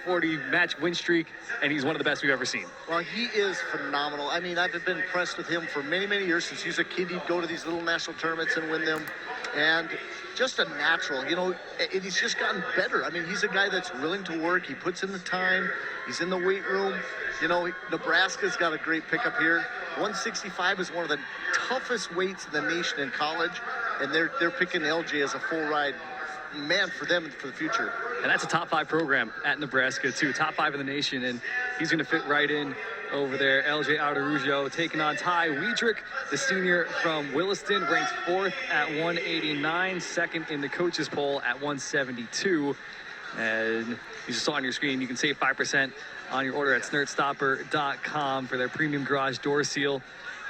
140 match win streak, and he's one of the best we've ever seen. Well, he is phenomenal. I mean, I've been impressed with him for many, many years. Since he was a kid, he'd go to these little national tournaments and win them. And just a natural, you know, and he's just gotten better. I mean, he's a guy that's willing to work. He puts in the time. He's in the weight room. You know, Nebraska's got a great pickup here. 165 is one of the toughest weights in the nation in college, and they're picking LJ as a full ride man for them for the future. And that's a top 5 program at Nebraska too, top 5 in the nation, and he's going to fit right in over there. LJ Araujo taking on Ty Weidrich, the senior from Williston, ranked 4th at 189, 2nd in the coaches poll at 172. And you just saw on your screen, you can save 5% on your order at snurtstopper.com for their premium garage door seal.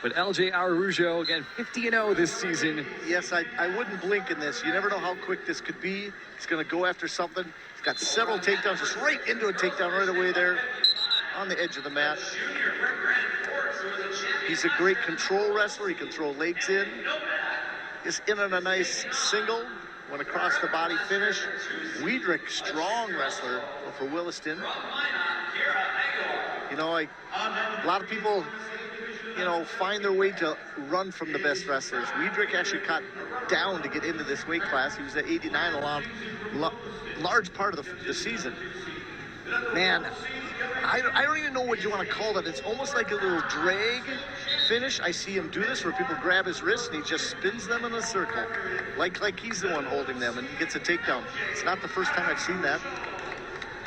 But LJ Araujo, again, 50-0 this season. Yes, I wouldn't blink in this. You never know how quick this could be. He's going to go after something. He's got several takedowns, just right into a takedown right away there on the edge of the mat. He's a great control wrestler. He can throw legs in. Is in on a nice single. Went across the body finish. Weidrich, strong wrestler for Williston. You know, a lot of people, you know, find their way to run from the best wrestlers. Weidrich actually cut down to get into this weight class. He was at 89 a large part of the season. Man, I don't even know what you want to call that. It's almost like a little drag finish. I see him do this where people grab his wrist and he just spins them in a circle, like he's the one holding them, and he gets a takedown. It's not the first time I've seen that.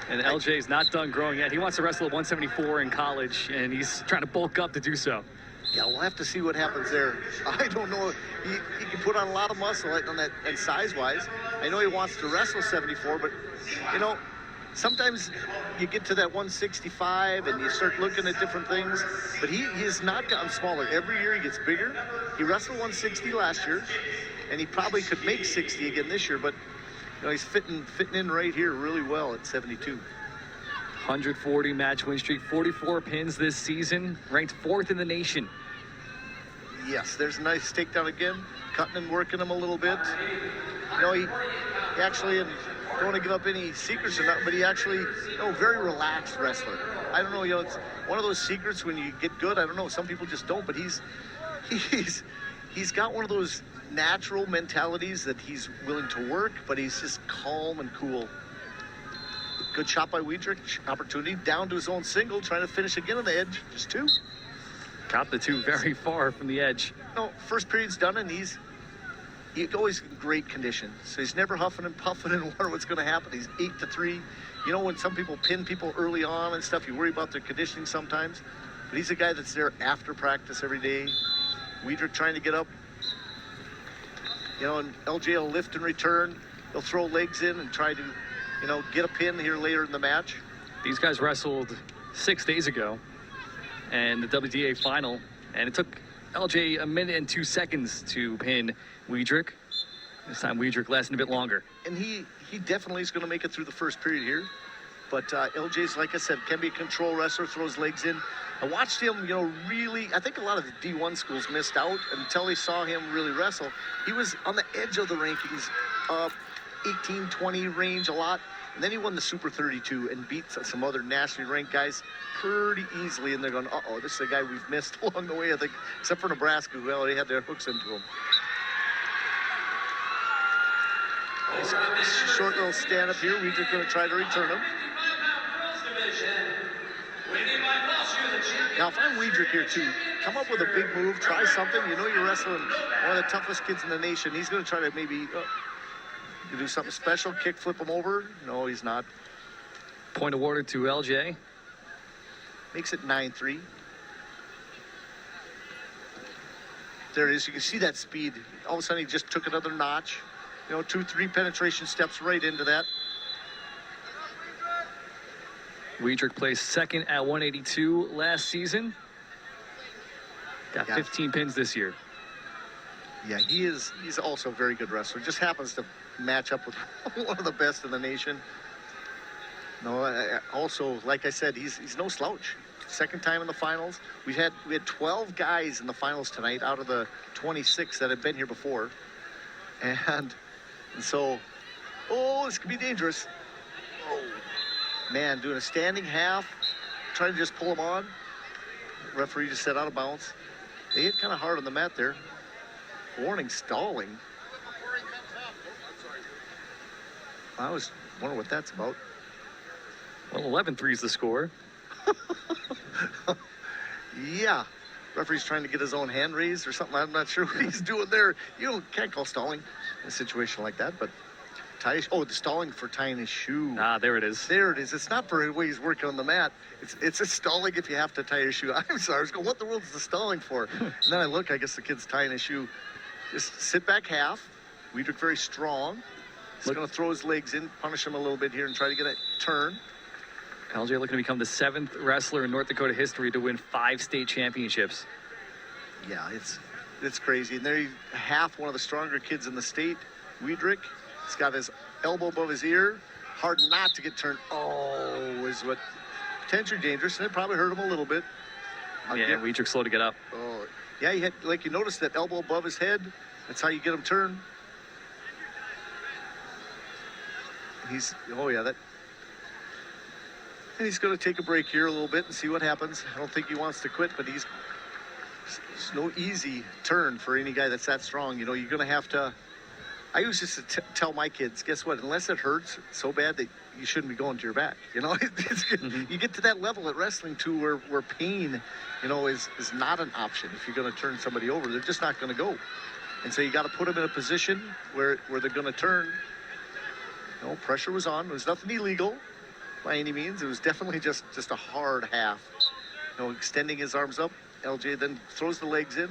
And LJ's not done growing yet. He wants to wrestle at 174 in college, and he's trying to bulk up to do so. Yeah, we'll have to see what happens there. I don't know. He can put on a lot of muscle on that, and size-wise. I know he wants to wrestle 74, but, you know, sometimes you get to that 165 and you start looking at different things, but he has not gotten smaller. Every year he gets bigger. He wrestled 160 last year, and he probably could make 60 again this year, but you know, he's fitting in right here really well at 72. 140 match win streak, 44 pins this season, ranked 4th in the nation. Yes, there's a nice takedown again, cutting and working him a little bit. You know, he actually, and don't want to give up any secrets or not, but he actually, you know, very relaxed wrestler. I don't know, you know, it's one of those secrets when you get good. I don't know, some people just don't, but he's got one of those natural mentalities that he's willing to work, but he's just calm and cool. Good shot by Weidrich, opportunity down to his own single, trying to finish again on the edge, just 2. Caught the 2 very far from the edge. No, first period's done, and he's always in great condition. So he's never huffing and puffing and wondering what's going to happen. He's 8-3. You know, when some people pin people early on and stuff, you worry about their conditioning sometimes. But he's a guy that's there after practice every day. Weidrich trying to get up. You know, and LJ will lift and return. He'll throw legs in and try to, you know, get a pin here later in the match. These guys wrestled 6 days ago and the WDA final, and it took LJ 1 minute and 2 seconds to pin Weidrich. This time Weidrich lasted a bit longer. And he definitely is going to make it through the first period here. But LJ's, like I said, can be a control wrestler, throws legs in. I watched him, you know, really, I think a lot of the D1 schools missed out until they saw him really wrestle. He was on the edge of the rankings, 18, 20 range a lot. And then he won the Super 32 and beat some other nationally ranked guys pretty easily. And they're going, uh-oh, this is a guy we've missed along the way, I think, except for Nebraska, who already had their hooks into him. Nice short little stand-up here. Weidrich going to try to return him. Now, if I'm Weidrich here, too, come up with a big move, try something. You know you're wrestling one of the toughest kids in the nation. He's going to try to maybe do something special, kick, flip him over. No, he's not. Point awarded to LJ. Makes it 9-3. There it is. You can see that speed. All of a sudden, he just took another notch. You know, 2-3 penetration steps right into that. Weidrich placed 2nd at 182 last season. Got 15 pins this year. Yeah, he's also a very good wrestler. Just happens to match up with one of the best in the nation. No, also, like I said, he's no slouch. 2nd time in the finals. We had 12 guys in the finals tonight out of the 26 that had been here before. And so, oh, this could be dangerous. Oh. Man, doing a standing half, trying to just pull him on. Referee just set out of bounds. They hit kind of hard on the mat there. Warning, stalling. I was wondering what that's about. Well, 11-3 is the score. Yeah. Referee's trying to get his own hand raised or something. I'm not sure what he's doing there. Can't call stalling in a situation like that, but the stalling for tying his shoe. Ah, there it is. There it is. It's not for the way he's working on the mat. It's a stalling if you have to tie his shoe. I'm sorry. I was going, what the world is the stalling for? And then I look, I guess the kid's tying his shoe. Just sit back half. Weidrich very strong. He's going to throw his legs in, punish him a little bit here, and try to get a turn. LJ looking to become the 7th wrestler in North Dakota history to win 5 state championships. Yeah, it's crazy. And there you have one of the stronger kids in the state, Weidrich. He's got his elbow above his ear. Hard not to get turned. Oh, is what potentially dangerous, and it probably hurt him a little bit. Weidrich slow to get up. Oh, yeah, you noticed that elbow above his head. That's how you get him turned. And he's going to take a break here a little bit and see what happens. I don't think he wants to quit, but it's no easy turn for any guy that's that strong. You're going to have to. I used to tell my kids, guess what? Unless it hurts so bad that you shouldn't be going to your back. You get to that level at wrestling too, where pain, is not an option. If you're going to turn somebody over, they're just not going to go. And so you got to put them in a position where they're going to turn. Pressure was on. It was nothing illegal by any means. It was definitely just a hard half. Extending his arms up. LJ then throws the legs in,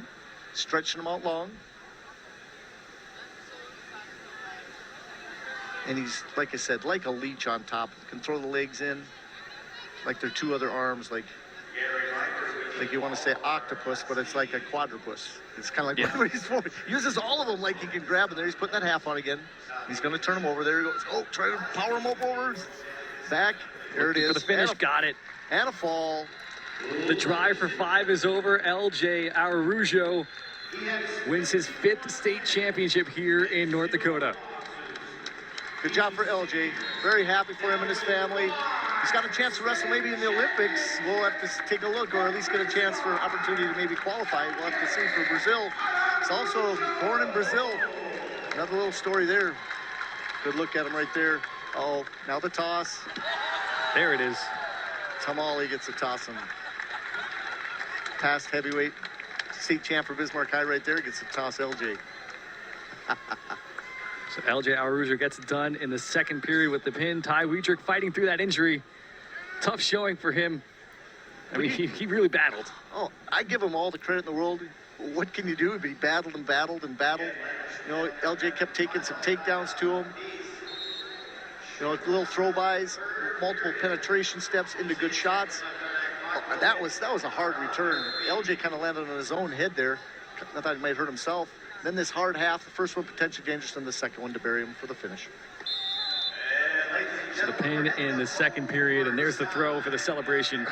stretching them out long. And he's, like I said, like a leech on top. Can throw the legs in like they're 2 other arms, like you want to say octopus, but it's like a quadrupus. It's kind of like what he's for. He uses all of them like he can grab, and there he's putting that half on again. He's going to turn him over. There he goes. Oh, try to power him up over. Back. There it is. For the finish, got it. And a fall. The drive for 5 is over. LJ Araujo wins his 5th state championship here in North Dakota. Good job for LJ. Very happy for him and his family. He's got a chance to wrestle maybe in the Olympics. We'll have to take a look, or at least get a chance for an opportunity to maybe qualify. We'll have to see for Brazil. He's also born in Brazil. Another little story there. Good look at him right there. Oh, now the toss. There it is. Tamale gets a toss him. Past heavyweight. State champ for Bismarck High right there. Gets a toss LJ. So LJ Araujo gets it done in the 2nd period with the pin. Ty Weidrich fighting through that injury. Tough showing for him. I mean, he really battled. Oh, I give him all the credit in the world. What can you do? He battled and battled and battled. LJ kept taking some takedowns to him. Little throw-bys, multiple penetration steps into good shots. Oh, that was a hard return. LJ kind of landed on his own head there. I thought he might hurt himself. Then this hard half, the first one potentially dangerous, and the second one to bury him for the finish. So the pin in the 2nd period, and there's the throw for the celebration.